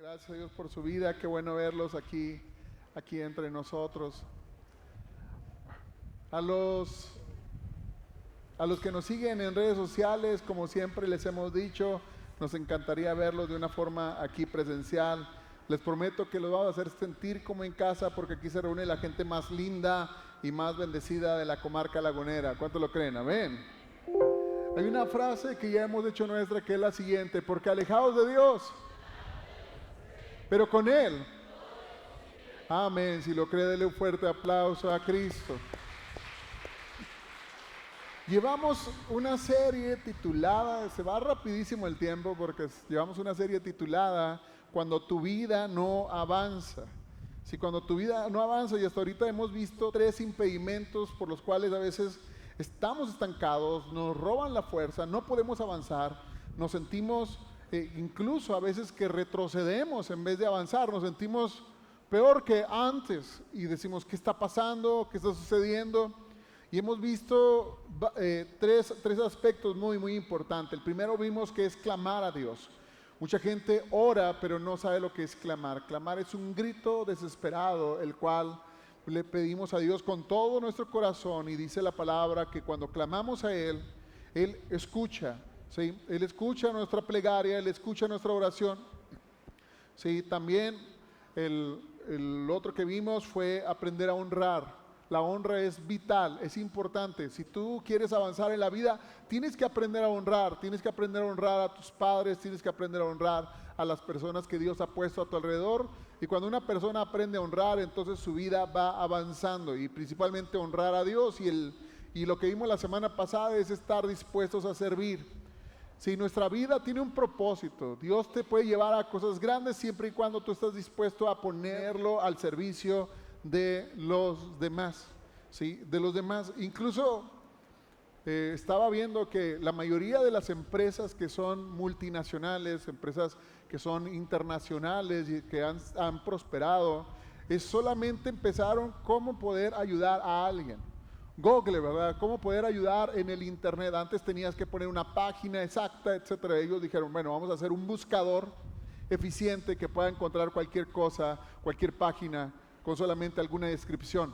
Gracias a Dios por su vida, qué bueno verlos aquí entre nosotros. A los, a los que nos siguen en redes sociales, como siempre les hemos dicho, nos encantaría verlos de una forma aquí presencial. Les prometo que los vamos a hacer sentir como en casa, porque aquí se reúne la gente más linda y más bendecida de la comarca lagunera. ¿Cuánto lo creen? Amén. Hay una frase que ya hemos hecho nuestra, que es la siguiente: porque alejados de Dios, pero con Él. Amén. Si lo cree, dele un fuerte aplauso a Cristo. Llevamos una serie titulada, se va rapidísimo el tiempo porque llevamos una serie titulada Cuando tu vida no avanza. Si cuando tu vida no avanza, y hasta ahorita hemos visto 3 impedimentos por los cuales a veces estamos estancados, nos roban la fuerza, no podemos avanzar, nos sentimos incluso a veces que retrocedemos en vez de avanzar, nos sentimos peor que antes y decimos: ¿qué está pasando? ¿Qué está sucediendo? Y hemos visto tres aspectos muy importantes. El primero vimos que es clamar a Dios. Mucha gente ora, pero no sabe lo que es clamar. Clamar es un grito desesperado, el cual le pedimos a Dios con todo nuestro corazón. Y dice la palabra que cuando clamamos a Él, Él escucha. ¿Sí? Él escucha nuestra plegaria, Él escucha nuestra oración. ¿Sí? También el otro que vimos fue aprender a honrar. La honra es vital, es importante. Si tú quieres avanzar en la vida, tienes que aprender a honrar. Tienes que aprender a honrar a tus padres, tienes que aprender a honrar a las personas que Dios ha puesto a tu alrededor. Y cuando una persona aprende a honrar, entonces su vida va avanzando. Y principalmente honrar a Dios. Y lo que vimos la semana pasada es estar dispuestos a servir. Si nuestra vida tiene un propósito, Dios te puede llevar a cosas grandes siempre y cuando tú estás dispuesto a ponerlo al servicio de los demás, ¿sí? De los demás. Incluso estaba viendo que la mayoría de las empresas que son multinacionales, empresas que son internacionales y que han prosperado, solamente empezaron cómo poder ayudar a alguien. Google, ¿verdad? Cómo poder ayudar en el internet. Antes tenías que poner una página exacta, etcétera. Ellos dijeron: bueno, vamos a hacer un buscador eficiente que pueda encontrar cualquier cosa, cualquier página, con solamente alguna descripción.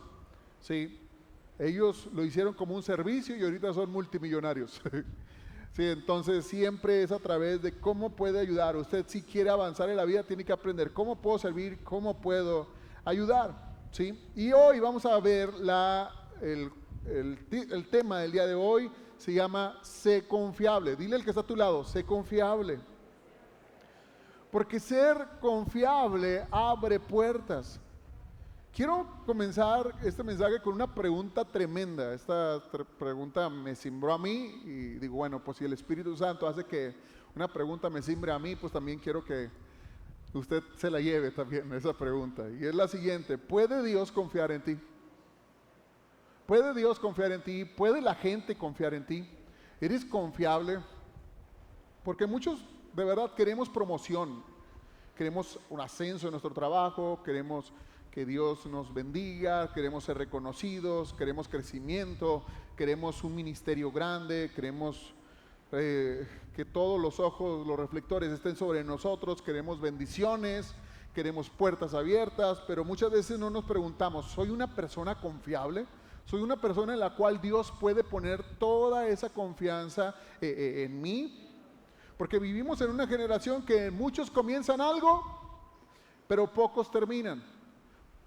¿Sí? Ellos lo hicieron como un servicio y ahorita son multimillonarios. Sí, entonces siempre es a través de cómo puede ayudar. Usted, si quiere avanzar en la vida, tiene que aprender cómo puedo servir, cómo puedo ayudar. ¿Sí? Y hoy vamos a ver el tema del día de hoy. Se llama sé confiable. Dile al que está a tu lado: sé confiable. Porque ser confiable abre puertas. Quiero comenzar este mensaje con una pregunta tremenda. Esta pregunta me cimbró a mí y digo: bueno, pues si el Espíritu Santo hace que una pregunta me cimbre a mí, pues también quiero que usted se la lleve también esa pregunta. Y es la siguiente: ¿puede Dios confiar en ti? ¿Puede Dios confiar en ti? ¿Puede la gente confiar en ti? ¿Eres confiable? Porque muchos de verdad queremos promoción, queremos un ascenso en nuestro trabajo, queremos que Dios nos bendiga, queremos ser reconocidos, queremos crecimiento, queremos un ministerio grande, queremos que todos los ojos, los reflectores estén sobre nosotros, queremos bendiciones, queremos puertas abiertas, pero muchas veces no nos preguntamos: ¿soy una persona confiable? ¿Soy una persona en la cual Dios puede poner toda esa confianza en mí? Porque vivimos en una generación que muchos comienzan algo, pero pocos terminan.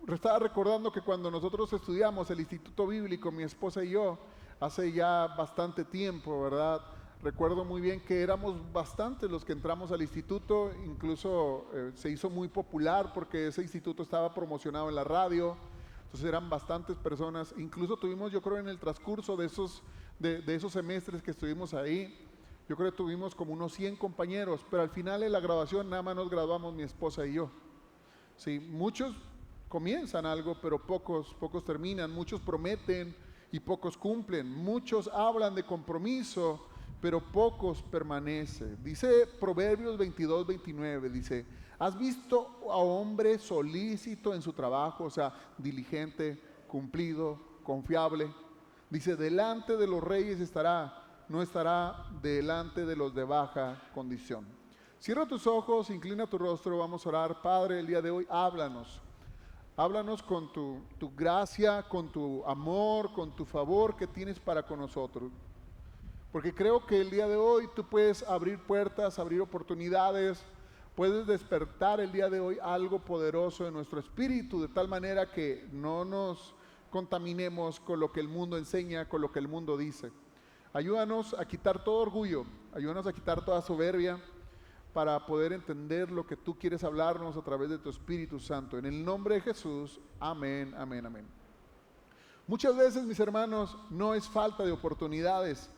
Estaba recordando que cuando nosotros estudiamos el Instituto Bíblico, mi esposa y yo, hace ya bastante tiempo, ¿verdad? Recuerdo muy bien que éramos bastantes los que entramos al instituto. Incluso se hizo muy popular porque ese instituto estaba promocionado en la radio. Entonces eran bastantes personas. Incluso tuvimos, yo creo, en el transcurso de esos semestres que estuvimos ahí, yo creo que tuvimos como unos 100 compañeros, pero al final de la graduación nada más nos graduamos mi esposa y yo. Sí, muchos comienzan algo, pero pocos terminan. Muchos prometen y pocos cumplen. Muchos hablan de compromiso, pero pocos permanecen. Dice Proverbios 22-29, dice: ¿has visto a hombre solícito en su trabajo? O sea, diligente, cumplido, confiable. Dice: delante de los reyes estará, no estará delante de los de baja condición. Cierra tus ojos, inclina tu rostro, vamos a orar. Padre, el día de hoy, háblanos. Háblanos con tu gracia, con tu amor, con tu favor que tienes para con nosotros. Porque creo que el día de hoy tú puedes abrir puertas, abrir oportunidades, puedes despertar el día de hoy algo poderoso en nuestro espíritu, de tal manera que no nos contaminemos con lo que el mundo enseña, con lo que el mundo dice. Ayúdanos a quitar todo orgullo, ayúdanos a quitar toda soberbia, para poder entender lo que tú quieres hablarnos a través de tu Espíritu Santo. En el nombre de Jesús, amén, amén, amén. Muchas veces, mis hermanos, no es falta de oportunidades,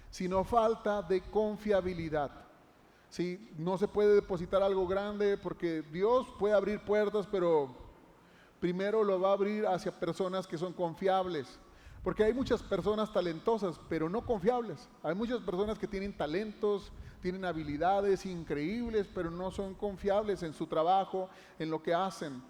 sino falta de confiabilidad. ¿Sí? No se puede depositar algo grande porque Dios puede abrir puertas, pero primero lo va a abrir hacia personas que son confiables. Porque hay muchas personas talentosas, pero no confiables. Hay muchas personas que tienen talentos, tienen habilidades increíbles, pero no son confiables en su trabajo, en lo que hacen.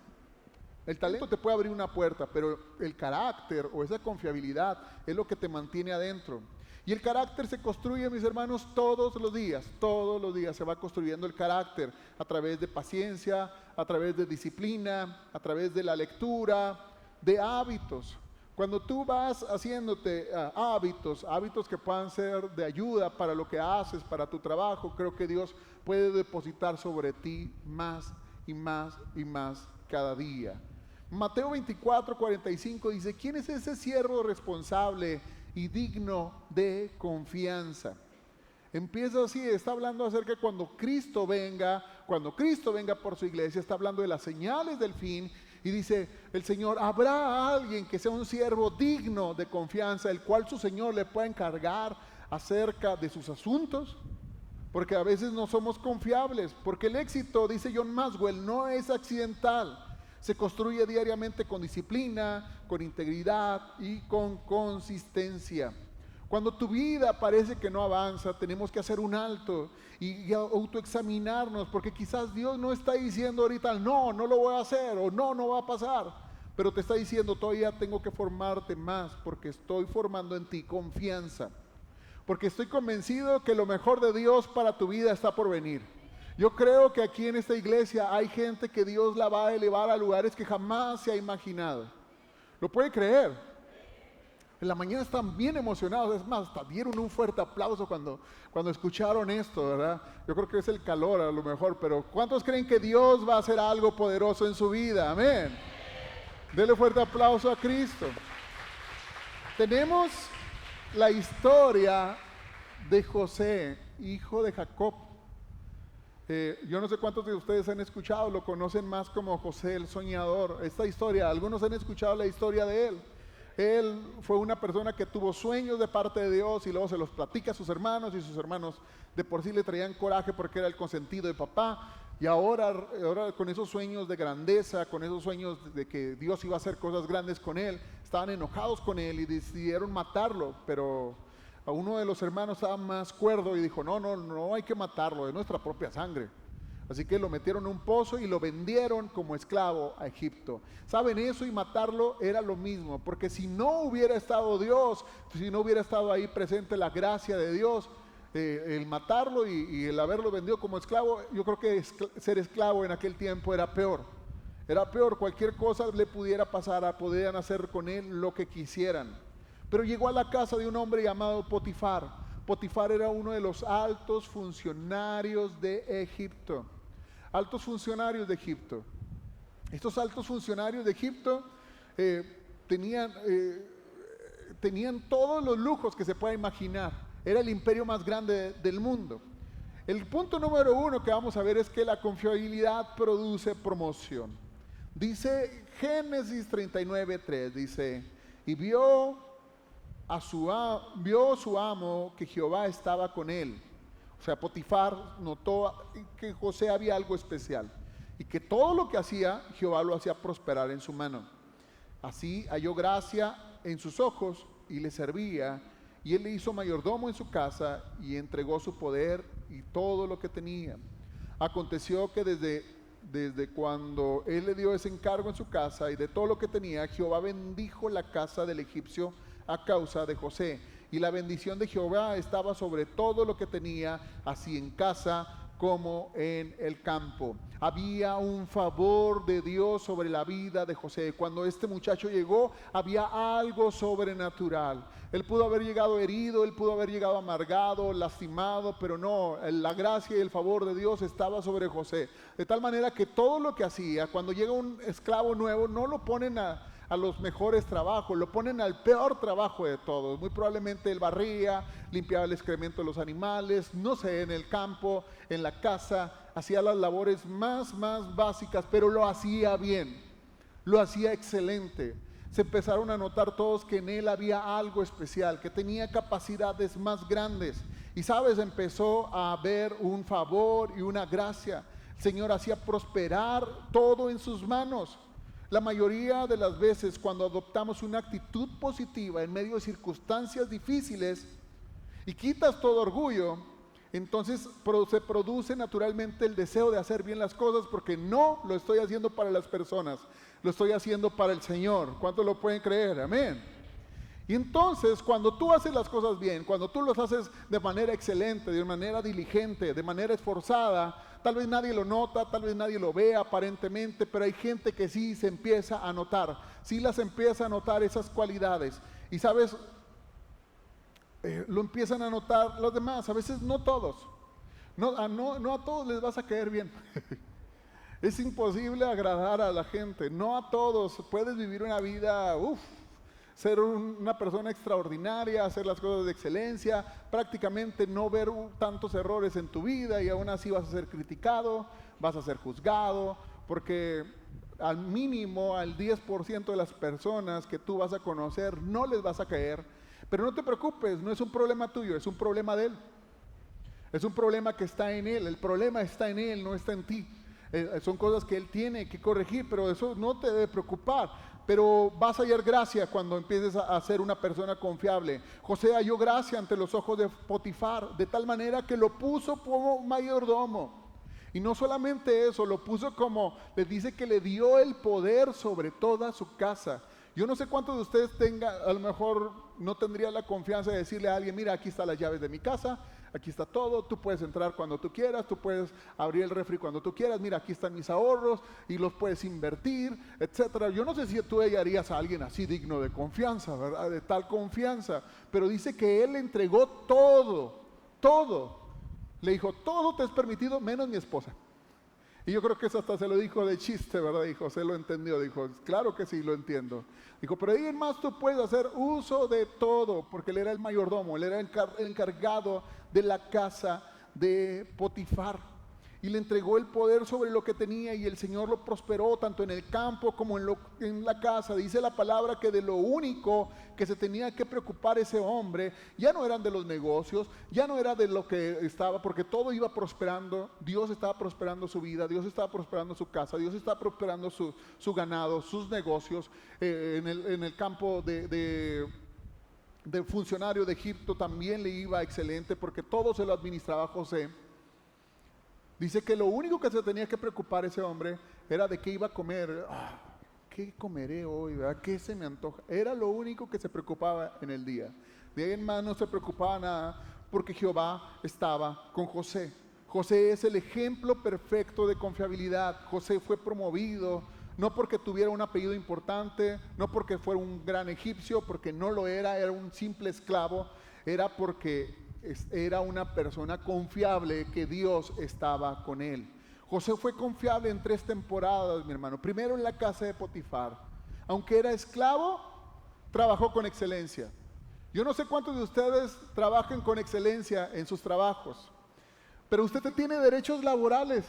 El talento te puede abrir una puerta, pero el carácter o esa confiabilidad es lo que te mantiene adentro. Y el carácter se construye, mis hermanos, todos los días se va construyendo el carácter a través de paciencia, a través de disciplina, a través de la lectura, de hábitos. Cuando tú vas haciéndote hábitos que puedan ser de ayuda para lo que haces, para tu trabajo, creo que Dios puede depositar sobre ti más y más y más cada día. Mateo 24:45 dice, ¿quién es ese siervo responsable y digno de confianza? Empieza así, está hablando acerca de cuando Cristo venga por su iglesia, está hablando de las señales del fin. Y dice el Señor, ¿habrá alguien que sea un siervo digno de confianza, el cual su Señor le pueda encargar acerca de sus asuntos? Porque a veces no somos confiables, porque el éxito, dice John Maxwell, no es accidental. Se construye diariamente con disciplina, con integridad y con consistencia. Cuando tu vida parece que no avanza, tenemos que hacer un alto y autoexaminarnos, porque quizás Dios no está diciendo ahorita, no lo voy a hacer, o no va a pasar, pero te está diciendo, todavía tengo que formarte más, porque estoy formando en ti confianza, porque estoy convencido que lo mejor de Dios para tu vida está por venir. Yo creo que aquí en esta iglesia hay gente que Dios la va a elevar a lugares que jamás se ha imaginado. ¿Lo puede creer? En la mañana están bien emocionados, es más, hasta dieron un fuerte aplauso cuando escucharon esto, ¿verdad? Yo creo que es el calor a lo mejor, pero ¿cuántos creen que Dios va a hacer algo poderoso en su vida? Amén. Dele fuerte aplauso a Cristo. Tenemos la historia de José, hijo de Jacob. Yo no sé cuántos de ustedes han escuchado, lo conocen más como José el soñador. Esta historia, algunos han escuchado la historia de él. Él fue una persona que tuvo sueños de parte de Dios y luego se los platica a sus hermanos, y sus hermanos de por sí le traían coraje porque era el consentido de papá. Y ahora con esos sueños de grandeza, con esos sueños de que Dios iba a hacer cosas grandes con él, estaban enojados con él y decidieron matarlo, pero a uno de los hermanos estaba más cuerdo y dijo, no hay que matarlo, es nuestra propia sangre. Así que lo metieron en un pozo y lo vendieron como esclavo a Egipto. ¿Saben? Eso y matarlo era lo mismo, porque si no hubiera estado Dios, si no hubiera estado ahí presente la gracia de Dios, el matarlo y el haberlo vendido como esclavo, yo creo que ser esclavo en aquel tiempo era peor. Era peor, cualquier cosa le pudiera pasar, podían hacer con él lo que quisieran. Pero llegó a la casa de un hombre llamado Potifar. Potifar era uno de los altos funcionarios de Egipto. Altos funcionarios de Egipto. Estos altos funcionarios de Egipto tenían todos los lujos que se pueda imaginar. Era el imperio más grande del mundo. El punto número 1 que vamos a ver es que la confiabilidad produce promoción. Dice Génesis 39:3, dice, y vio su amo que Jehová estaba con él. O sea, Potifar notó que José había algo especial y que todo lo que hacía, Jehová lo hacía prosperar en su mano. Así halló gracia en sus ojos y le servía, y él le hizo mayordomo en su casa y entregó su poder y todo lo que tenía. Aconteció que desde cuando él le dio ese encargo en su casa y de todo lo que tenía, Jehová bendijo la casa del egipcio a causa de José. Y la bendición de Jehová estaba sobre todo lo que tenía, así en casa como en el campo. Había un favor de Dios sobre la vida de José. Cuando este muchacho llegó, había algo sobrenatural. Él pudo haber llegado herido, él pudo haber llegado amargado, lastimado, pero no, la gracia y el favor de Dios estaba sobre José. De tal manera que todo lo que hacía, cuando llega un esclavo nuevo, no lo ponen a los mejores trabajos, lo ponen al peor trabajo de todos. Muy probablemente él barría, limpiaba el excremento de los animales, no sé, en el campo, en la casa, hacía las labores más básicas, pero lo hacía bien, lo hacía excelente. Se empezaron a notar todos que en él había algo especial, que tenía capacidades más grandes. Y sabes, empezó a haber un favor y una gracia. El Señor hacía prosperar todo en sus manos. La mayoría de las veces cuando adoptamos una actitud positiva en medio de circunstancias difíciles y quitas todo orgullo, entonces se produce naturalmente el deseo de hacer bien las cosas, porque no lo estoy haciendo para las personas, lo estoy haciendo para el Señor. ¿Cuántos lo pueden creer? Amén. Y entonces cuando tú haces las cosas bien, cuando tú las haces de manera excelente, de manera diligente, de manera esforzada, tal vez nadie lo nota, tal vez nadie lo ve aparentemente, pero hay gente que sí se empieza a notar, sí las empieza a notar esas cualidades. Y sabes, lo empiezan a notar los demás, a veces no todos. No a todos les vas a caer bien. Es imposible agradar a la gente, no a todos. Puedes vivir una vida, ser una persona extraordinaria, hacer las cosas de excelencia, prácticamente no ver tantos errores en tu vida, y aún así vas a ser criticado, vas a ser juzgado, porque al mínimo al 10% de las personas que tú vas a conocer no les vas a caer. Pero no te preocupes, no es un problema tuyo, es un problema de él. Es un problema que está en él, el problema está en él, no está en ti. Son cosas que él tiene que corregir, pero eso no te debe preocupar. Pero vas a hallar gracia cuando empieces a ser una persona confiable. José halló gracia ante los ojos de Potifar, de tal manera que lo puso como mayordomo. Y no solamente eso, lo puso como, le dice que le dio el poder sobre toda su casa. Yo no sé cuántos de ustedes a lo mejor no tendría la confianza de decirle a alguien: mira, aquí están las llaves de mi casa, aquí está todo, tú puedes entrar cuando tú quieras, tú puedes abrir el refri cuando tú quieras, mira, aquí están mis ahorros y los puedes invertir, etcétera. Yo no sé si tú hallarías a alguien así digno de confianza, ¿verdad? De tal confianza, pero dice que él le entregó todo. Le dijo: todo te es permitido menos mi esposa. Y yo creo que eso hasta se lo dijo de chiste, ¿verdad? Y José lo entendió, dijo: claro que sí, lo entiendo. Dijo: pero ahí en más tú puedes hacer uso de todo, porque él era el mayordomo, él era el encargado de la casa de Potifar. Y le entregó el poder sobre lo que tenía, y el Señor lo prosperó tanto en el campo como en la casa. Dice la palabra que de lo único que se tenía que preocupar ese hombre ya no eran de los negocios, ya no era de lo que estaba, porque todo iba prosperando. Dios estaba prosperando su vida, Dios estaba prosperando su casa, Dios estaba prosperando su ganado, sus negocios. En el campo de funcionario de Egipto también le iba excelente, porque todo se lo administraba José. Dice que lo único que se tenía que preocupar ese hombre era de qué iba a comer. ¿Qué comeré hoy? ¿Verdad? ¿Qué se me antoja? Era lo único que se preocupaba en el día. De ahí en más no se preocupaba nada, porque Jehová estaba con José. José es el ejemplo perfecto de confiabilidad. José fue promovido, no porque tuviera un apellido importante, no porque fuera un gran egipcio, porque no lo era un simple esclavo, era porque era una persona confiable, que Dios estaba con él. José fue confiable en 3 temporadas, mi hermano. Primero en la casa de Potifar. Aunque era esclavo, trabajó con excelencia. Yo no sé cuántos de ustedes trabajan con excelencia en sus trabajos, pero usted tiene derechos laborales.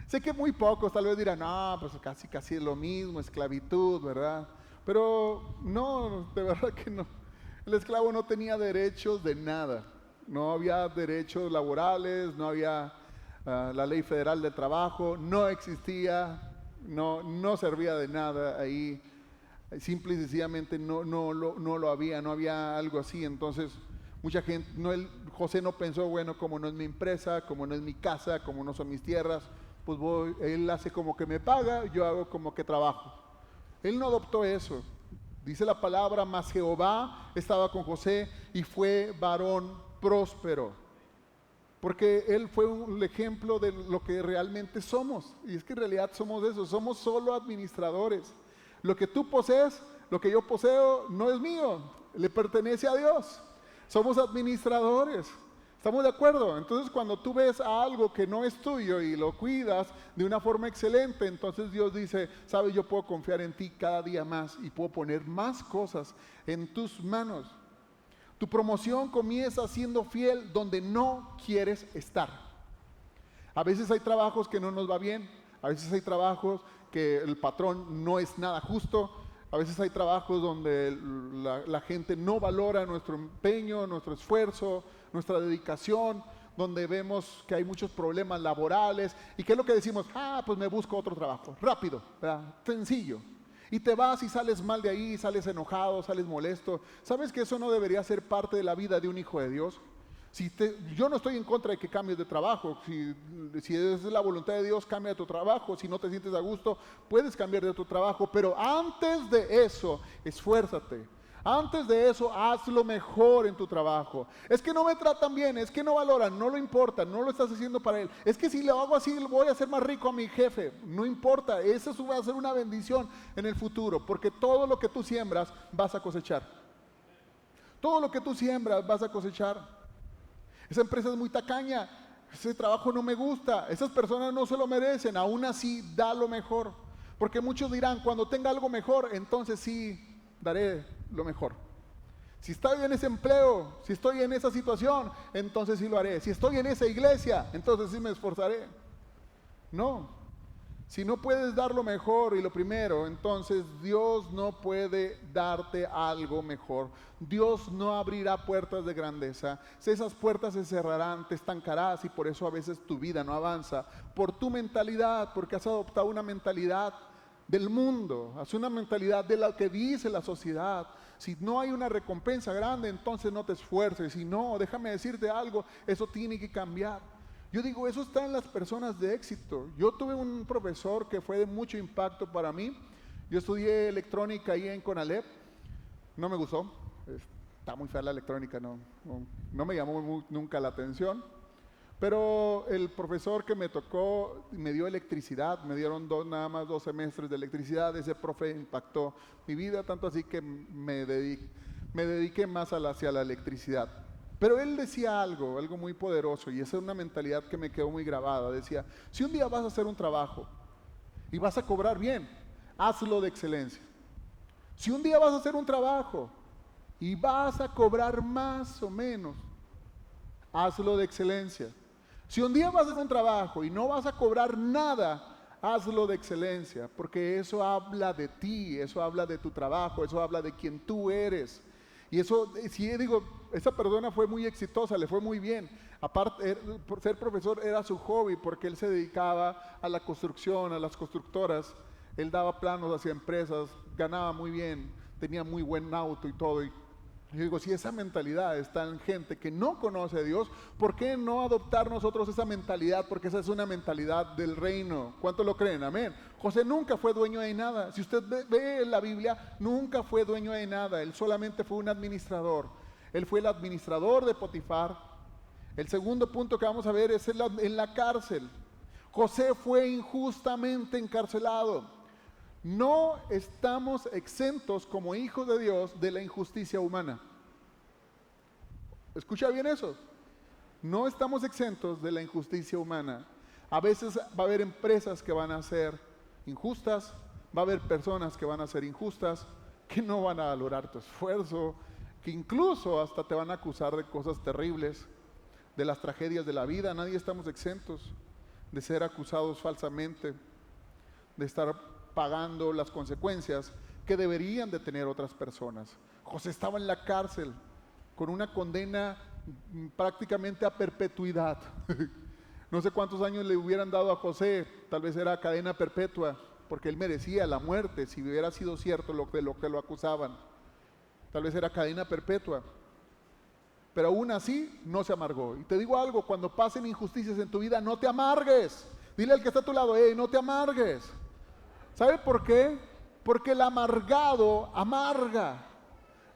Sé que muy pocos tal vez dirán: no, pues casi es lo mismo, esclavitud, ¿verdad? Pero no, de verdad que no. El esclavo no tenía derechos de nada. No había derechos laborales, no había la ley federal de trabajo, no existía, no servía de nada ahí. Simple y sencillamente no lo había, no había algo así. Entonces mucha gente, José no pensó: bueno, como no es mi empresa, como no es mi casa, como no son mis tierras, pues él hace como que me paga, yo hago como que trabajo. Él no adoptó eso. Dice la palabra: mas Jehová estaba con José y fue varón próspero. porque Él fue un ejemplo de lo que realmente somos. Y es que en realidad somos eso, somos solo administradores. Lo que tú posees, lo que yo poseo, no es mío, le pertenece a Dios. Somos administradores. ¿Estamos de acuerdo? Entonces cuando tú ves algo que no es tuyo y lo cuidas de una forma excelente, entonces Dios dice, sabes, yo puedo confiar en ti cada día más y puedo poner más cosas en tus manos. Tu promoción comienza siendo fiel donde no quieres estar. A veces hay trabajos que no nos va bien, a veces hay trabajos que el patrón no es nada justo, a veces hay trabajos donde la gente no valora nuestro empeño, nuestro esfuerzo, nuestra dedicación, donde vemos que hay muchos problemas laborales. ¿Y qué es lo que decimos? Pues me busco otro trabajo, rápido, ¿verdad? Sencillo. Y te vas y sales mal de ahí, sales enojado, sales molesto. ¿Sabes que eso no debería ser parte de la vida de un hijo de Dios? Yo no estoy en contra de que cambies de trabajo. Si es la voluntad de Dios, cambia de tu trabajo. Si no te sientes a gusto, puedes cambiar de tu trabajo. Pero antes de eso, esfuérzate. Antes de eso, haz lo mejor en tu trabajo. Es que no me tratan bien, es que no valoran, no lo importa, no lo estás haciendo para él. Es que si lo hago así, voy a hacer más rico a mi jefe. No importa, eso va a ser una bendición en el futuro, porque todo lo que tú siembras, vas a cosechar. Todo lo que tú siembras, vas a cosechar. Esa empresa es muy tacaña, ese trabajo no me gusta, esas personas no se lo merecen, aún así da lo mejor. Porque muchos dirán, cuando tenga algo mejor, entonces sí daré lo mejor. Si estoy en ese empleo, si estoy en esa situación, entonces sí lo haré. Si estoy en esa iglesia, entonces sí me esforzaré. No, si no puedes dar lo mejor y lo primero, entonces Dios no puede darte algo mejor. Dios no abrirá puertas de grandeza. Si esas puertas se cerrarán, te estancarás y por eso a veces tu vida no avanza. Por tu mentalidad, porque has adoptado una mentalidad del mundo, has una mentalidad de lo que dice la sociedad. Si no hay una recompensa grande, entonces no te esfuerces. Si no, déjame decirte algo, eso tiene que cambiar. Yo digo, eso está en las personas de éxito. Yo tuve un profesor que fue de mucho impacto para mí. Yo estudié electrónica ahí en Conalep. No me gustó. Está muy fea la electrónica, no me llamó nunca la atención. Pero el profesor que me tocó me dio electricidad, me dieron nada más 2 semestres de electricidad. Ese profe impactó mi vida, tanto así que me dediqué más hacia la electricidad. Pero él decía algo muy poderoso, y esa es una mentalidad que me quedó muy grabada. Decía, si un día vas a hacer un trabajo y vas a cobrar bien, hazlo de excelencia. Si un día vas a hacer un trabajo y vas a cobrar más o menos, hazlo de excelencia. Si un día vas a hacer un trabajo y no vas a cobrar nada, hazlo de excelencia, porque eso habla de ti, eso habla de tu trabajo, eso habla de quien tú eres. Y eso, si digo, esa persona fue muy exitosa, le fue muy bien. Aparte, por ser profesor era su hobby, porque él se dedicaba a la construcción, a las constructoras. Él daba planos hacia empresas, ganaba muy bien, tenía muy buen auto y todo. Y yo digo, si esa mentalidad está en gente que no conoce a Dios, ¿por qué no adoptar nosotros esa mentalidad? Porque esa es una mentalidad del reino. ¿Cuánto lo creen? Amén. José nunca fue dueño de nada. Si usted ve en la Biblia, nunca fue dueño de nada. Él solamente fue un administrador. Él fue el administrador de Potifar. El segundo punto que vamos a ver es en la cárcel. José fue injustamente encarcelado. No estamos exentos como hijos de Dios de la injusticia humana. Escucha bien eso. No estamos exentos de la injusticia humana. A veces va a haber empresas que van a ser injustas, va a haber personas que van a ser injustas, que no van a valorar tu esfuerzo, que incluso hasta te van a acusar de cosas terribles, de las tragedias de la vida. Nadie estamos exentos de ser acusados falsamente, de estar pagando las consecuencias que deberían de tener otras personas. José estaba en la cárcel con una condena prácticamente a perpetuidad. No sé cuántos años le hubieran dado a José, tal vez era cadena perpetua, porque él merecía la muerte si hubiera sido cierto lo que lo acusaban. Tal vez era cadena perpetua. Pero aún así no se amargó. Y te digo algo, cuando pasen injusticias en tu vida, no te amargues. Dile al que está a tu lado, no te amargues. ¿Sabe por qué? Porque el amargado amarga.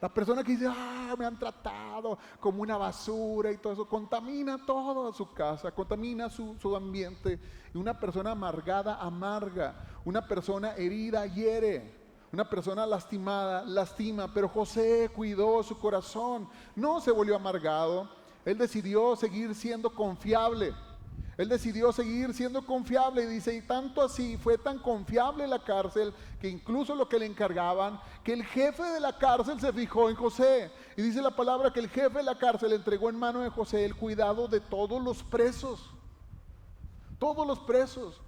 La persona que dice, me han tratado como una basura y todo eso, contamina toda su casa, contamina su ambiente. Y una persona amargada amarga, una persona herida hiere, una persona lastimada lastima. Pero José cuidó su corazón, no se volvió amargado. Él decidió seguir siendo confiable. Él decidió seguir siendo confiable y dice, y tanto así fue tan confiable la cárcel, que incluso lo que le encargaban, que el jefe de la cárcel se fijó en José. Y dice la palabra que el jefe de la cárcel entregó en mano de José el cuidado de todos los presos. Todos los presos.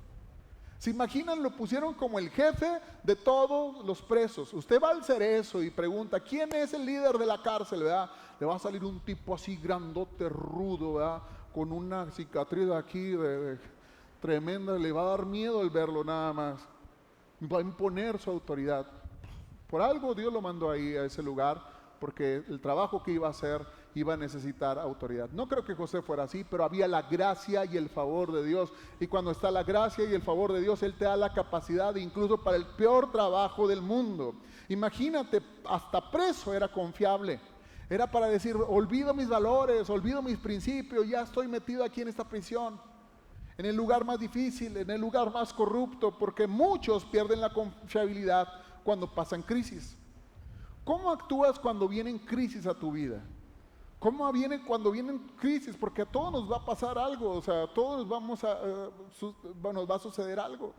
¿Se imaginan? Lo pusieron como el jefe de todos los presos. Usted va al Cerezo y pregunta, ¿quién es el líder de la cárcel? ¿Verdad? Le va a salir un tipo así grandote, rudo, ¿verdad? Con una cicatriz aquí tremenda. Le va a dar miedo el verlo nada más. Va a imponer su autoridad. Por algo Dios lo mandó ahí a ese lugar, porque el trabajo que iba a hacer iba a necesitar autoridad. No creo que José fuera así, pero había la gracia y el favor de Dios. Y cuando está la gracia y el favor de Dios, Él te da la capacidad incluso para el peor trabajo del mundo. Imagínate, hasta preso era confiable. Era para decir, olvido mis valores, olvido mis principios, ya estoy metido aquí en esta prisión, en el lugar más difícil, en el lugar más corrupto, porque muchos pierden la confiabilidad cuando pasan crisis. ¿Cómo actúas cuando vienen crisis a tu vida? ¿Cómo viene cuando vienen crisis? Porque a todos nos va a pasar algo, o sea, a todos nos va a suceder algo,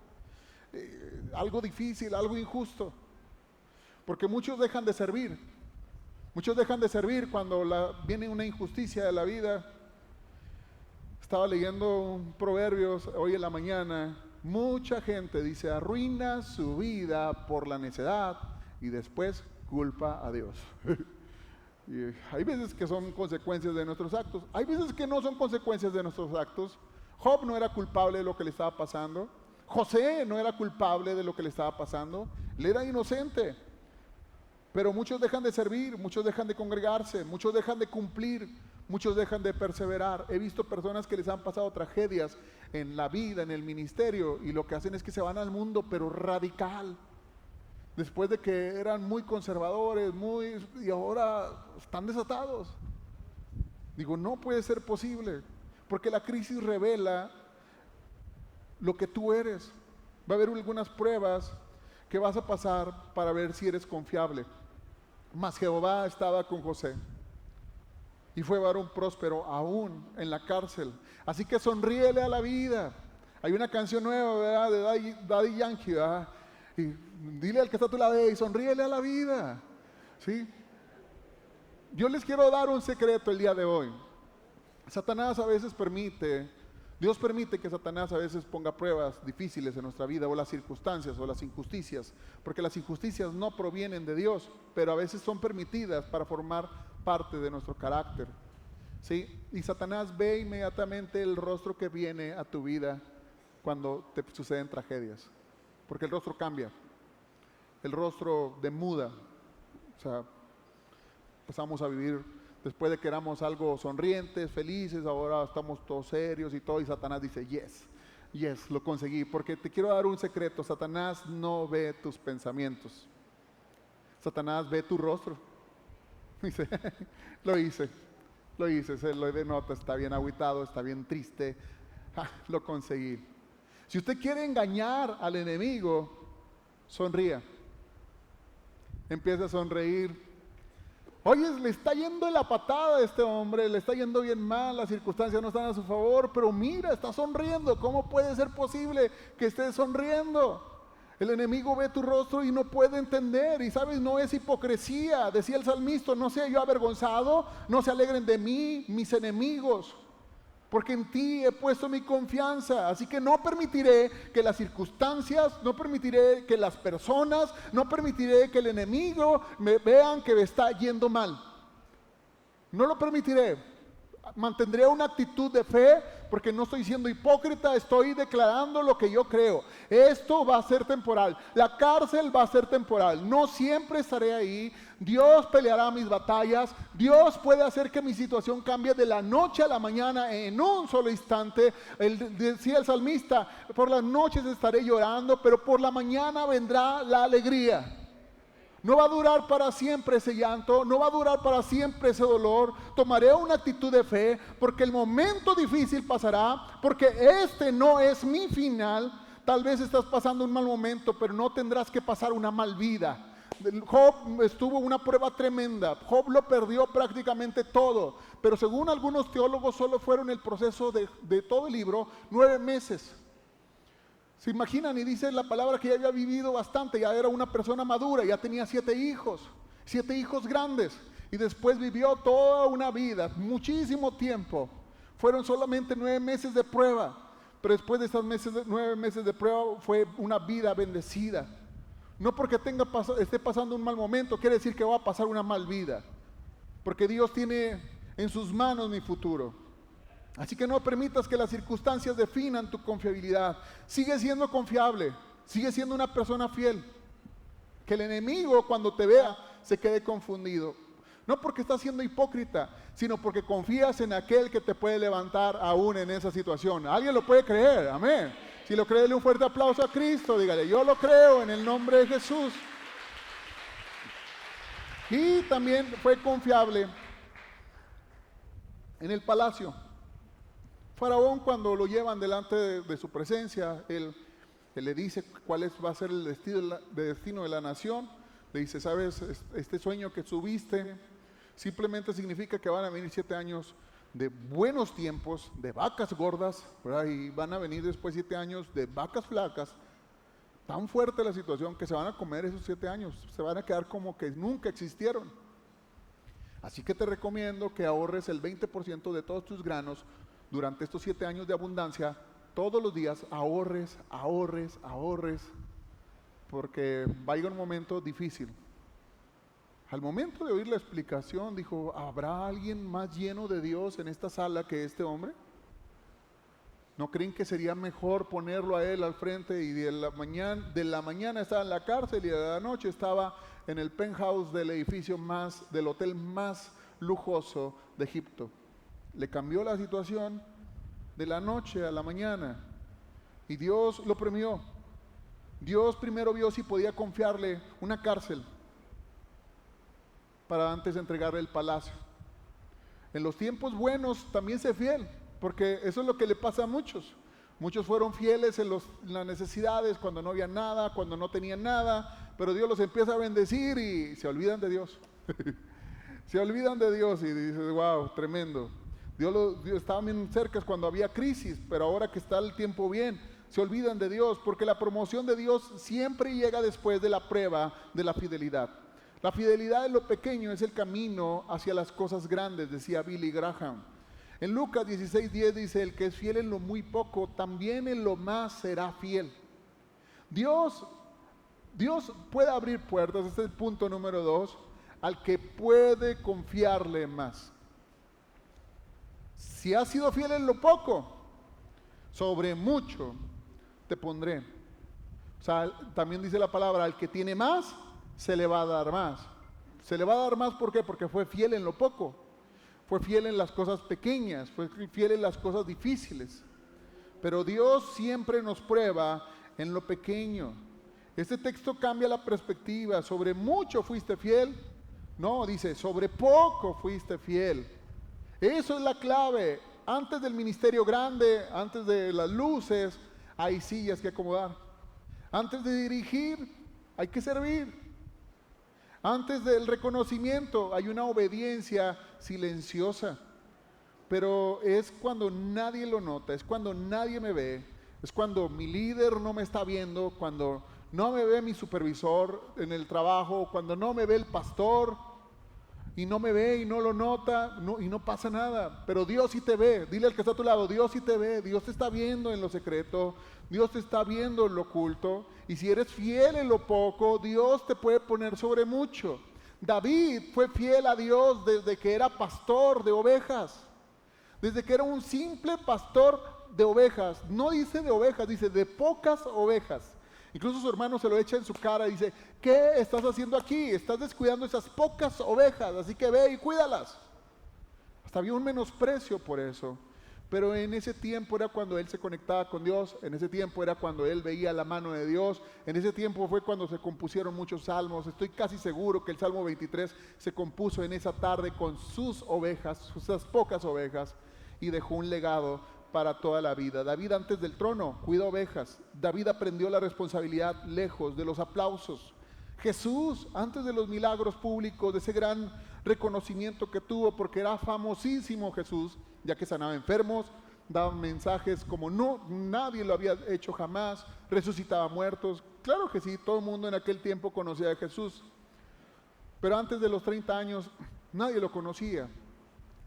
algo difícil, algo injusto, porque muchos dejan de servir. Muchos dejan de servir cuando viene una injusticia de la vida. Estaba leyendo Proverbios hoy en la mañana. Mucha gente dice, arruina su vida por la necedad y después culpa a Dios. Y hay veces que son consecuencias de nuestros actos. Hay veces que no son consecuencias de nuestros actos. Job no era culpable de lo que le estaba pasando. José no era culpable de lo que le estaba pasando. Él era inocente. Pero muchos dejan de servir, muchos dejan de congregarse, muchos dejan de cumplir, muchos dejan de perseverar. He visto personas que les han pasado tragedias en la vida, en el ministerio, y lo que hacen es que se van al mundo, pero radical. Después de que eran muy conservadores, y ahora están desatados. Digo, no puede ser posible, porque la crisis revela lo que tú eres. Va a haber algunas pruebas que vas a pasar para ver si eres confiable. Mas Jehová estaba con José y fue varón próspero aún en la cárcel. Así que sonríele a la vida. Hay una canción nueva, ¿verdad?, de Daddy Yankee, ¿verdad? Y dile al que está a tu lado, y sonríele a la vida, ¿sí? Yo les quiero dar un secreto el día de hoy. Satanás a veces Dios permite que Satanás a veces ponga pruebas difíciles en nuestra vida, o las circunstancias, o las injusticias, porque las injusticias no provienen de Dios, pero a veces son permitidas para formar parte de nuestro carácter, ¿sí? Y Satanás ve inmediatamente el rostro que viene a tu vida cuando te suceden tragedias, porque el rostro cambia, el rostro demuda, o sea, empezamos a vivir. Después de que éramos algo sonrientes, felices, ahora estamos todos serios y todo, y Satanás dice, yes, lo conseguí. Porque te quiero dar un secreto, Satanás no ve tus pensamientos. Satanás ve tu rostro. Dice, lo hice, se lo denota, está bien agüitado, está bien triste, lo conseguí. Si usted quiere engañar al enemigo, sonría. Empieza a sonreír. Oye, le está yendo la patada a este hombre, le está yendo bien mal, las circunstancias no están a su favor, pero mira, está sonriendo. ¿Cómo puede ser posible que esté sonriendo? El enemigo ve tu rostro y no puede entender, y sabes, no es hipocresía. Decía el salmista, no sea yo avergonzado, no se alegren de mí mis enemigos, porque en ti he puesto mi confianza. Así que no permitiré que las circunstancias, no permitiré que las personas, no permitiré que el enemigo me vean que me está yendo mal. No lo permitiré. Mantendré una actitud de fe, porque no estoy siendo hipócrita, estoy declarando lo que yo creo. Esto va a ser temporal, la cárcel va a ser temporal, no siempre estaré ahí. Dios peleará mis batallas, Dios puede hacer que mi situación cambie de la noche a la mañana en un solo instante. Decía el salmista, por las noches estaré llorando, pero por la mañana vendrá la alegría. No va a durar para siempre ese llanto, no va a durar para siempre ese dolor. Tomaré una actitud de fe porque el momento difícil pasará, porque este no es mi final. Tal vez estás pasando un mal momento, pero no tendrás que pasar una mal vida. Job estuvo una prueba tremenda. Job lo perdió prácticamente todo, pero según algunos teólogos solo fueron el proceso de todo el libro 9 meses. Se imaginan, y dice la palabra que ya había vivido bastante, ya era una persona madura, ya tenía 7 hijos grandes, y después vivió toda una vida, muchísimo tiempo. Fueron solamente 9 meses de prueba, pero después de estos 9 meses de prueba fue una vida bendecida. No porque esté pasando un mal momento, quiere decir que va a pasar una mal vida, porque Dios tiene en sus manos mi futuro. Así que no permitas que las circunstancias definan tu confiabilidad. Sigue siendo confiable, sigue siendo una persona fiel. Que el enemigo cuando te vea se quede confundido. No porque estás siendo hipócrita, sino porque confías en aquel que te puede levantar aún en esa situación. ¿Alguien lo puede creer? Amén. Si lo cree, dale un fuerte aplauso a Cristo. Dígale, yo lo creo en el nombre de Jesús. Y también fue confiable en el palacio. Faraón, cuando lo llevan delante de su presencia, él le dice cuál va a ser el destino de la nación. Le dice, ¿sabes? Este sueño que tuviste simplemente significa que van a venir 7 años de buenos tiempos, de vacas gordas, ¿verdad? Y van a venir después 7 años de vacas flacas. Tan fuerte la situación que se van a comer esos 7 años, se van a quedar como que nunca existieron. Así que te recomiendo que ahorres el 20% de todos tus granos durante estos 7 años de abundancia. Todos los días ahorres, porque va a llegar un momento difícil. Al momento de oír la explicación, dijo, ¿habrá alguien más lleno de Dios en esta sala que este hombre? ¿No creen que sería mejor ponerlo a él al frente y de la mañana estaba en la cárcel y de la noche estaba en el penthouse del del hotel más lujoso de Egipto? Le cambió la situación de la noche a la mañana y Dios lo premió. Dios primero vio si podía confiarle una cárcel para antes de entregarle el palacio. En los tiempos buenos también sé fiel, porque eso es lo que le pasa a muchos. Muchos fueron fieles en las necesidades, cuando no había nada, cuando no tenían nada, pero Dios los empieza a bendecir y se olvidan de Dios. Se olvidan de Dios y dices, wow, tremendo. Dios estaba bien cerca cuando había crisis, pero ahora que está el tiempo bien, se olvidan de Dios, porque la promoción de Dios siempre llega después de la prueba de la fidelidad. La fidelidad en lo pequeño es el camino hacia las cosas grandes, decía Billy Graham. En Lucas 16:10 dice, el que es fiel en lo muy poco, también en lo más será fiel. Dios puede abrir puertas, este es el punto número 2, al que puede confiarle más. Si has sido fiel en lo poco, sobre mucho te pondré. O sea, también dice la palabra, al que tiene más, se le va a dar más. Se le va a dar más, ¿por qué? Porque fue fiel en lo poco. Fue fiel en las cosas pequeñas, fue fiel en las cosas difíciles. Pero Dios siempre nos prueba en lo pequeño. Este texto cambia la perspectiva. Sobre mucho fuiste fiel. No, dice, sobre poco fuiste fiel. Eso es la clave. Antes del ministerio grande, antes de las luces, hay sillas que acomodar. Antes de dirigir, hay que servir. Antes del reconocimiento, hay una obediencia silenciosa. Pero es cuando nadie lo nota, es cuando nadie me ve, es cuando mi líder no me está viendo, cuando no me ve mi supervisor en el trabajo, cuando no me ve el pastor y no me ve y no lo nota y no pasa nada. Pero Dios sí te ve. Dile al que está a tu lado, Dios sí te ve, Dios te está viendo en lo secreto, Dios te está viendo en lo oculto. Y si eres fiel en lo poco, Dios te puede poner sobre mucho. David fue fiel a Dios desde que era pastor de ovejas, desde que era un simple pastor de ovejas. No dice de ovejas, dice de pocas ovejas. Incluso su hermano se lo echa en su cara y dice, ¿qué estás haciendo aquí? Estás descuidando esas pocas ovejas, así que ve y cuídalas. Hasta había un menosprecio por eso. pero en ese tiempo era cuando él se conectaba con Dios, en ese tiempo era cuando él veía la mano de Dios, en ese tiempo fue cuando se compusieron muchos salmos. Estoy casi seguro que el Salmo 23 se compuso en esa tarde con sus ovejas, sus pocas ovejas, y dejó un legado para toda la vida. David, antes del trono, cuida ovejas. David aprendió la responsabilidad lejos de los aplausos. Jesús, antes de los milagros públicos, de ese gran reconocimiento que tuvo, porque era famosísimo Jesús, ya que sanaba enfermos, daba mensajes como nadie lo había hecho jamás, resucitaba muertos. Claro que sí, todo el mundo en aquel tiempo conocía a Jesús, pero antes de los 30 años nadie lo conocía.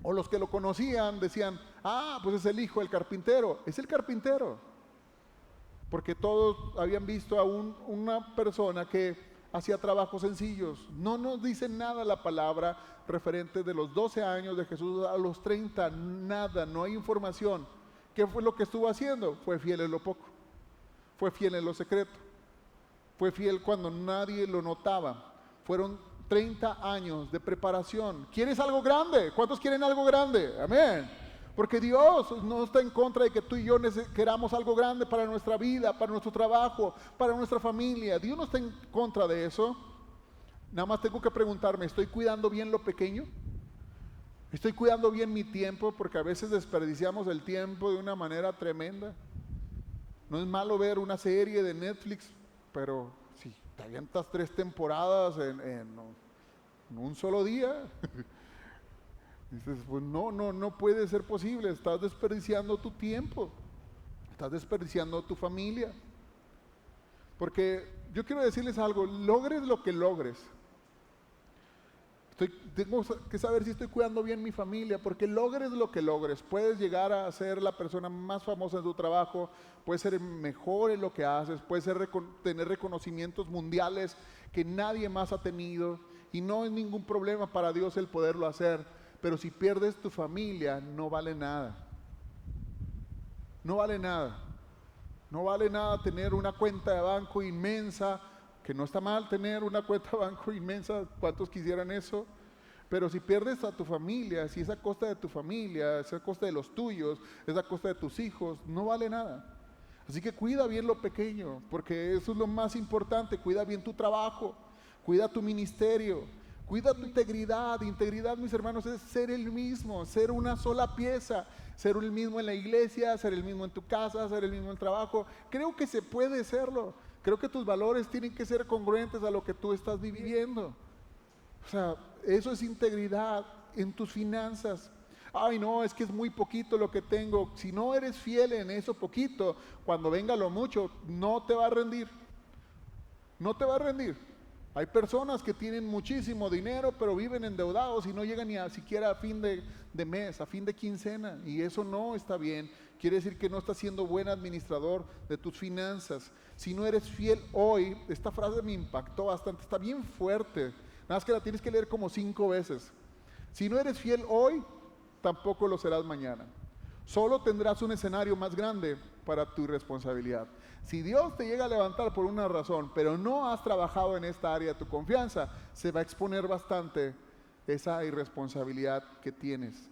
O los que lo conocían decían, pues es el hijo del carpintero. Es el carpintero, porque todos habían visto a una persona que hacía trabajos sencillos. No nos dice nada la palabra referente de los 12 años de Jesús a los 30, nada, no hay información. ¿Qué fue lo que estuvo haciendo? Fue fiel en lo poco, fue fiel en lo secreto, fue fiel cuando nadie lo notaba. Fueron 30 años de preparación. ¿Quieres algo grande? ¿Cuántos quieren algo grande? Amén. Porque Dios no está en contra de que tú y yo queramos algo grande para nuestra vida, para nuestro trabajo, para nuestra familia. Dios no está en contra de eso. Nada más tengo que preguntarme, ¿estoy cuidando bien lo pequeño? ¿Estoy cuidando bien mi tiempo? Porque a veces desperdiciamos el tiempo de una manera tremenda. No es malo ver una serie de Netflix, pero si te avientas 3 temporadas en un solo día, dices, pues no puede ser posible. Estás desperdiciando tu tiempo, estás desperdiciando tu familia. Porque yo quiero decirles algo, logres lo que logres. Tengo que saber si estoy cuidando bien mi familia, porque logres lo que logres, puedes llegar a ser la persona más famosa en tu trabajo, puedes ser mejor en lo que haces, puedes tener reconocimientos mundiales que nadie más ha tenido, y no es ningún problema para Dios el poderlo hacer, pero si pierdes tu familia, no vale nada. No vale nada. No vale nada tener una cuenta de banco inmensa, que no está mal tener una cuenta de banco inmensa, ¿cuántos quisieran eso? Pero si pierdes a tu familia, si es a costa de tu familia, es a costa de los tuyos, es a costa de tus hijos, no vale nada. Así que cuida bien lo pequeño, porque eso es lo más importante. Cuida bien tu trabajo, cuida tu ministerio, cuida tu integridad. Integridad, mis hermanos, es ser el mismo, ser una sola pieza, ser el mismo en la iglesia, ser el mismo en tu casa, ser el mismo en el trabajo. Creo que se puede serlo. Creo que tus valores tienen que ser congruentes a lo que tú estás viviendo. O sea, eso es integridad en tus finanzas. Ay, no, es que es muy poquito lo que tengo. Si no eres fiel en eso poquito, cuando venga lo mucho, no te va a rendir. No te va a rendir. Hay personas que tienen muchísimo dinero, pero viven endeudados y no llegan ni a siquiera a fin de mes, a fin de quincena. Y eso no está bien. Quiere decir que no estás siendo buen administrador de tus finanzas. Si no eres fiel hoy, esta frase me impactó bastante, está bien fuerte. Nada más que la tienes que leer como 5 veces. Si no eres fiel hoy, tampoco lo serás mañana. Solo tendrás un escenario más grande para tu irresponsabilidad. Si Dios te llega a levantar por una razón, pero no has trabajado en esta área de tu confianza, se va a exponer bastante esa irresponsabilidad que tienes.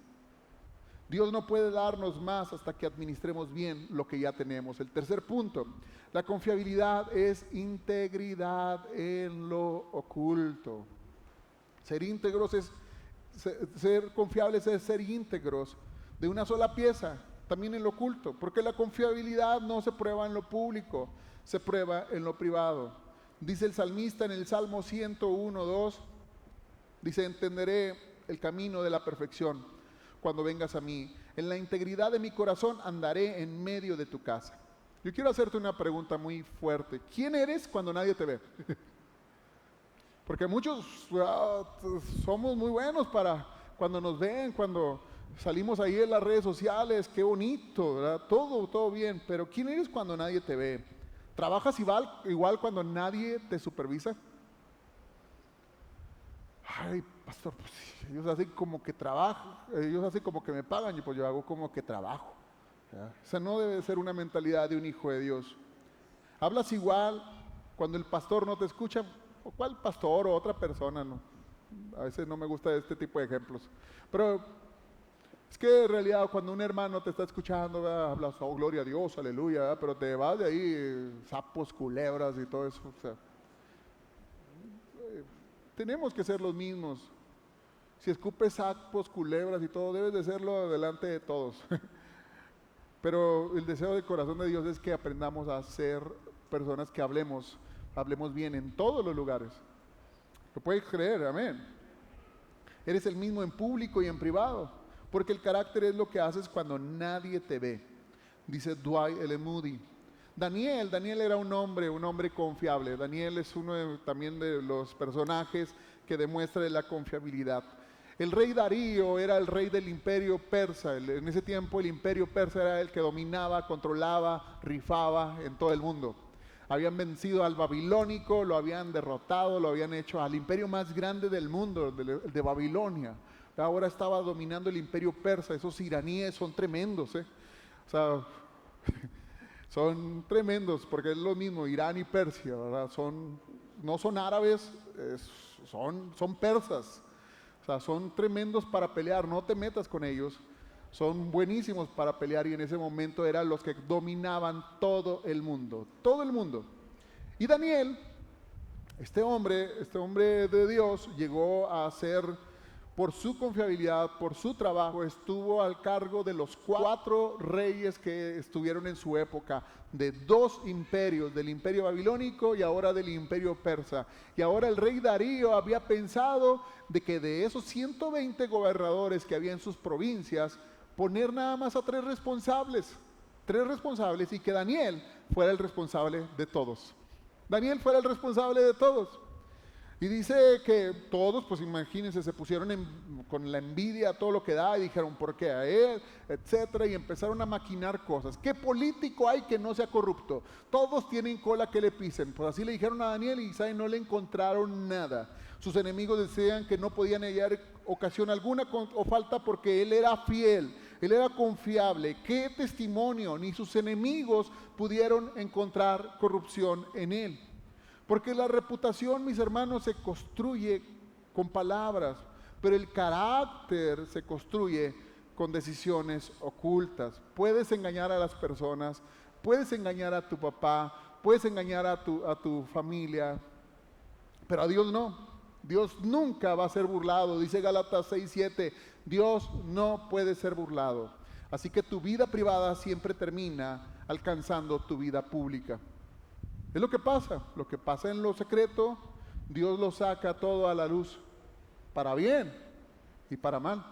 Dios no puede darnos más hasta que administremos bien lo que ya tenemos. El tercer punto, la confiabilidad es integridad en lo oculto. Ser íntegros es, ser confiables es ser íntegros de una sola pieza, también en lo oculto, porque la confiabilidad no se prueba en lo público, se prueba en lo privado. Dice el salmista en el Salmo 101:2, dice, entenderé el camino de la perfección cuando vengas a mí. En la integridad de mi corazón andaré en medio de tu casa. Yo quiero hacerte una pregunta muy fuerte. ¿Quién eres cuando nadie te ve? Porque muchos somos muy buenos para cuando nos ven, cuando salimos ahí en las redes sociales, qué bonito, ¿verdad? Todo bien, pero ¿quién eres cuando nadie te ve? ¿Trabajas igual cuando nadie te supervisa? Ay, pastor, pues ellos hacen como que trabajo, ellos hacen como que me pagan y pues yo hago como que trabajo. ¿Ya? Esa no debe ser una mentalidad de un hijo de Dios. Hablas igual cuando el pastor no te escucha, o cuál pastor o otra persona, no. A veces no me gusta este tipo de ejemplos. Pero Es que en realidad cuando un hermano te está escuchando, ¿verdad? Hablas, oh, gloria a Dios, aleluya, ¿verdad? Pero te vas de ahí, sapos, culebras y todo eso. O sea, tenemos que ser los mismos. Si escupes sapos, culebras y todo, debes de hacerlo delante de todos. Pero el deseo del corazón de Dios es que aprendamos a ser personas que hablemos bien en todos los lugares. ¿Lo puedes creer? Amén. Eres el mismo en público y en privado, porque el carácter es lo que haces cuando nadie te ve, dice Dwight L. Moody. Daniel era un hombre confiable. Daniel es también de los personajes que demuestra la confiabilidad. El rey Darío era el rey del imperio persa. En ese tiempo el imperio persa era el que dominaba, controlaba, rifaba en todo el mundo. Habían vencido al babilónico, lo habían derrotado, lo habían hecho al imperio más grande del mundo, de Babilonia. Ahora estaba dominando el imperio persa. Esos iraníes son tremendos, O sea, son tremendos porque es lo mismo, Irán y Persia, ¿verdad? No son árabes, son persas. O sea, son tremendos para pelear, no te metas con ellos. Son buenísimos para pelear y en ese momento eran los que dominaban todo el mundo. Todo el mundo. Y Daniel, este hombre de Dios, llegó a ser, por su confiabilidad, por su trabajo, estuvo al cargo de los 4 reyes que estuvieron en su época, de 2 imperios, del imperio babilónico y ahora del imperio persa. Y ahora el rey Darío había pensado de que de esos 120 gobernadores que había en sus provincias, poner nada más a 3 responsables y que Daniel fuera el responsable de todos. Daniel fuera el responsable de todos. Y dice que todos, pues imagínense, se pusieron con la envidia a todo lo que da y dijeron, ¿por qué a él? Etcétera, y empezaron a maquinar cosas. ¿Qué político hay que no sea corrupto? Todos tienen cola que le pisen. Pues así le dijeron a Daniel y ¿sabe? No le encontraron nada. Sus enemigos decían que no podían hallar ocasión alguna o falta porque él era fiel, él era confiable. ¿Qué testimonio? Ni sus enemigos pudieron encontrar corrupción en él. Porque la reputación, mis hermanos, se construye con palabras, pero el carácter se construye con decisiones ocultas. Puedes engañar a las personas, puedes engañar a tu papá, puedes engañar a tu familia, pero a Dios no. Dios nunca va a ser burlado. Dice Gálatas 6:7, Dios no puede ser burlado. Así que tu vida privada siempre termina alcanzando tu vida pública. Es lo que pasa en lo secreto, Dios lo saca todo a la luz, para bien y para mal.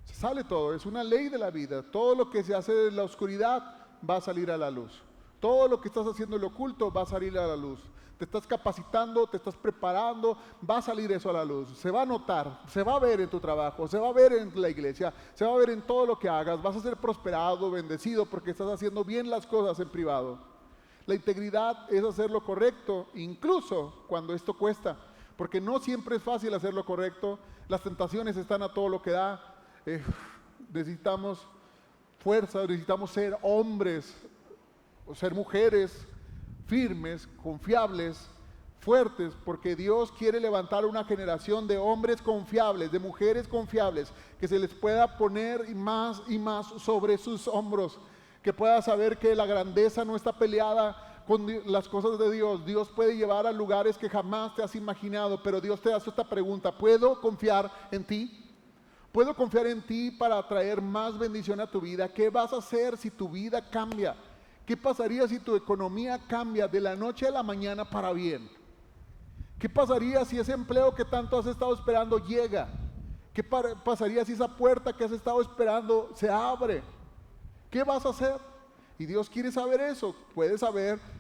Se sale todo, es una ley de la vida. Todo lo que se hace en la oscuridad va a salir a la luz. Todo lo que estás haciendo en lo oculto va a salir a la luz. Te estás capacitando, te estás preparando, va a salir eso a la luz. Se va a notar, se va a ver en tu trabajo, se va a ver en la iglesia, se va a ver en todo lo que hagas. Vas a ser prosperado, bendecido, porque estás haciendo bien las cosas en privado. La integridad es hacer lo correcto, incluso cuando esto cuesta, porque no siempre es fácil hacer lo correcto. Las tentaciones están a todo lo que da. Necesitamos fuerza, necesitamos ser hombres, o ser mujeres firmes, confiables, fuertes, porque Dios quiere levantar una generación de hombres confiables, de mujeres confiables, que se les pueda poner más y más sobre sus hombros, que pueda saber que la grandeza no está peleada con las cosas de Dios. Dios puede llevar a lugares que jamás te has imaginado, pero Dios te hace esta pregunta: ¿puedo confiar en ti? ¿Puedo confiar en ti para traer más bendición a tu vida? ¿Qué vas a hacer si tu vida cambia? ¿Qué pasaría si tu economía cambia de la noche a la mañana para bien? ¿Qué pasaría si ese empleo que tanto has estado esperando llega? ¿Qué pasaría si esa puerta que has estado esperando se abre? ¿Qué vas a hacer? Y Dios quiere saber eso,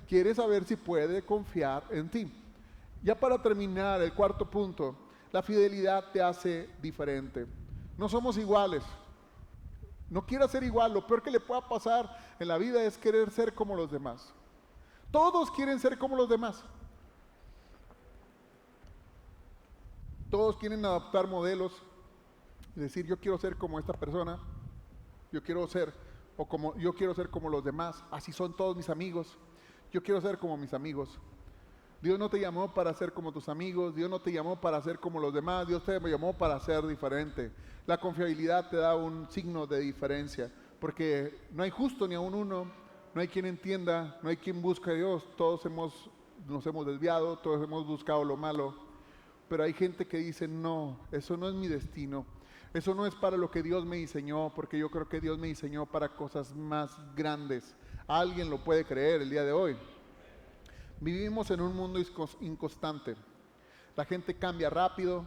quiere saber si puede confiar en ti. Ya para terminar, el 4º punto, la fidelidad te hace diferente. No somos iguales. No quieras ser igual. Lo peor que le pueda pasar en la vida es querer ser como los demás. Todos quieren ser como los demás. Todos quieren adaptar modelos y decir: yo quiero ser como esta persona, yo quiero ser como los demás, así son todos mis amigos, yo quiero ser como mis amigos. Dios no te llamó para ser como tus amigos, Dios no te llamó para ser como los demás, Dios te llamó para ser diferente. La confiabilidad te da un signo de diferencia, porque no hay justo ni aun uno, no hay quien entienda, no hay quien busque a Dios, todos nos hemos desviado, todos hemos buscado lo malo, pero hay gente que dice, no, eso no es mi destino, eso no es para lo que Dios me diseñó, porque yo creo que Dios me diseñó para cosas más grandes. ¿Alguien lo puede creer el día de hoy? Vivimos en un mundo inconstante. La gente cambia rápido,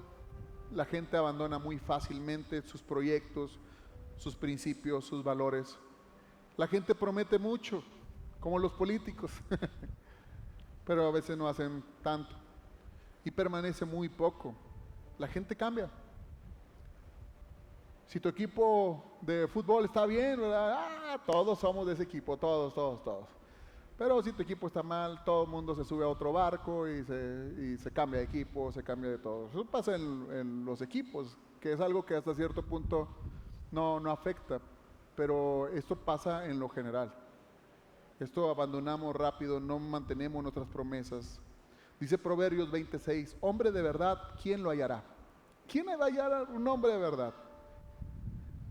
la gente abandona muy fácilmente sus proyectos, sus principios, sus valores. La gente promete mucho, como los políticos, pero a veces no hacen tanto y permanece muy poco. La gente cambia. Si tu equipo de fútbol está bien, todos somos de ese equipo, todos. Pero si tu equipo está mal, todo el mundo se sube a otro barco y se cambia de equipo, se cambia de todo. Eso pasa en los equipos, que es algo que hasta cierto punto no afecta, pero esto pasa en lo general. Esto abandonamos rápido, no mantenemos nuestras promesas. Dice Proverbios 26, hombre de verdad, ¿quién lo hallará? ¿Quién va a hallar un hombre de verdad?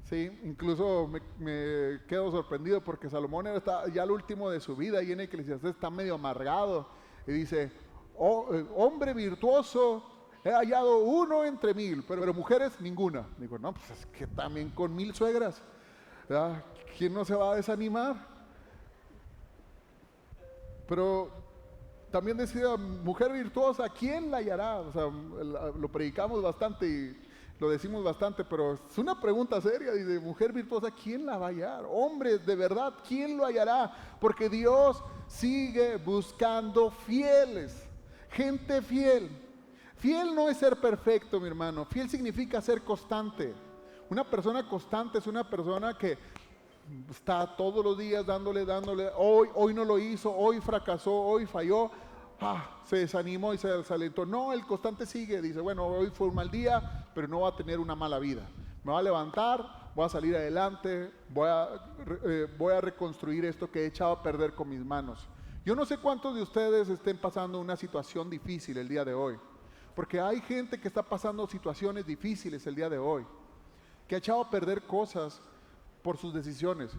Sí, incluso me quedo sorprendido porque Salomón está ya al último de su vida y en Eclesiastés está medio amargado y dice, hombre virtuoso, he hallado uno entre 1000, pero mujeres ninguna. Digo, no, pues es que también con 1000 suegras, ¿verdad? ¿Quién no se va a desanimar? Pero también decía, mujer virtuosa, ¿quién la hallará? O sea, lo predicamos bastante y lo decimos bastante, pero es una pregunta seria. Dice, mujer virtuosa, ¿quién la va a hallar? Hombre, de verdad, ¿quién lo hallará? Porque Dios sigue buscando fieles, gente fiel. Fiel no es ser perfecto, mi hermano. Fiel significa ser constante. Una persona constante es una persona que está todos los días dándole. Hoy no lo hizo, hoy fracasó, hoy falló. Se desanimó y se desalentó. No, el constante sigue. Dice, bueno, hoy fue un mal día, pero no va a tener una mala vida. Me va a levantar, voy a salir adelante, voy a reconstruir esto que he echado a perder con mis manos. Yo no sé cuántos de ustedes estén pasando una situación difícil el día de hoy, porque hay gente que está pasando situaciones difíciles el día de hoy, que ha echado a perder cosas por sus decisiones,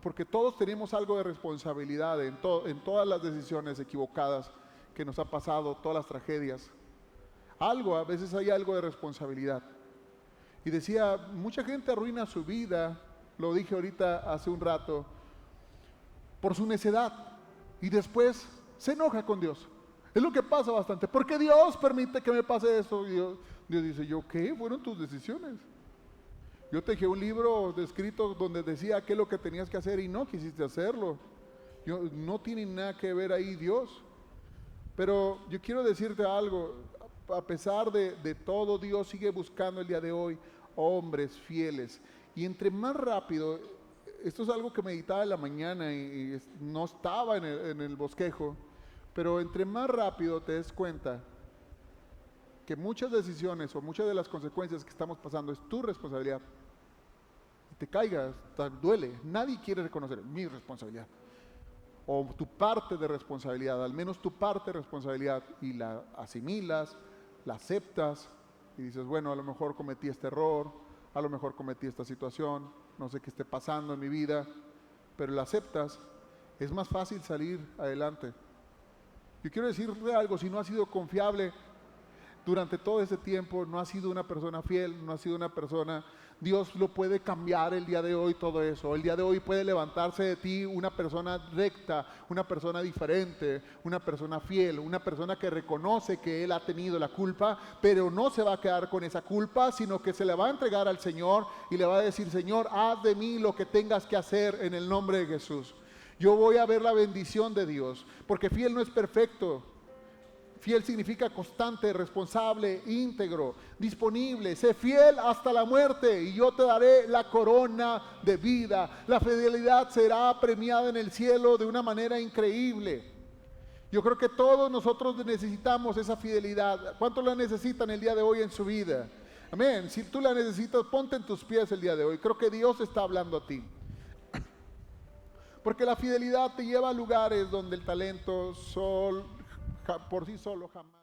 porque todos tenemos algo de responsabilidad en todas las decisiones equivocadas que nos ha pasado, todas las tragedias. A veces hay algo de responsabilidad. Y decía, mucha gente arruina su vida, lo dije ahorita hace un rato, por su necedad, y después se enoja con Dios. Es lo que pasa bastante. ¿Por qué Dios permite que me pase esto? Y Dios dice, ¿yo qué? Fueron tus decisiones. Yo te dejé un libro escrito donde decía qué es lo que tenías que hacer y no quisiste hacerlo. No tiene nada que ver ahí Dios. Pero yo quiero decirte algo, a pesar de todo, Dios sigue buscando el día de hoy hombres fieles. Y entre más rápido, esto es algo que meditaba en la mañana y no estaba en el bosquejo, pero entre más rápido te des cuenta que muchas decisiones o muchas de las consecuencias que estamos pasando es tu responsabilidad. Y te caigas, duele. Nadie quiere reconocer mi responsabilidad. O tu parte de responsabilidad, al menos tu parte de responsabilidad, y la asimilas, la aceptas y dices, bueno, a lo mejor cometí este error, a lo mejor cometí esta situación, no sé qué esté pasando en mi vida, pero la aceptas, es más fácil salir adelante. Yo quiero decirte algo, si no has sido confiable durante todo ese tiempo, no has sido una persona fiel, no has sido una persona, Dios lo puede cambiar el día de hoy todo eso. El día de hoy puede levantarse de ti una persona recta, una persona diferente, una persona fiel, una persona que reconoce que Él ha tenido la culpa, pero no se va a quedar con esa culpa, sino que se le va a entregar al Señor y le va a decir, Señor, haz de mí lo que tengas que hacer en el nombre de Jesús. Yo voy a ver la bendición de Dios, porque fiel no es perfecto. Fiel significa constante, responsable, íntegro, disponible. Sé fiel hasta la muerte y yo te daré la corona de vida. La fidelidad será premiada en el cielo de una manera increíble. Yo creo que todos nosotros necesitamos esa fidelidad. ¿Cuántos la necesitan el día de hoy en su vida? Amén. Si tú la necesitas, ponte en tus pies el día de hoy. Creo que Dios está hablando a ti. Porque la fidelidad te lleva a lugares donde el talento por sí solo jamás.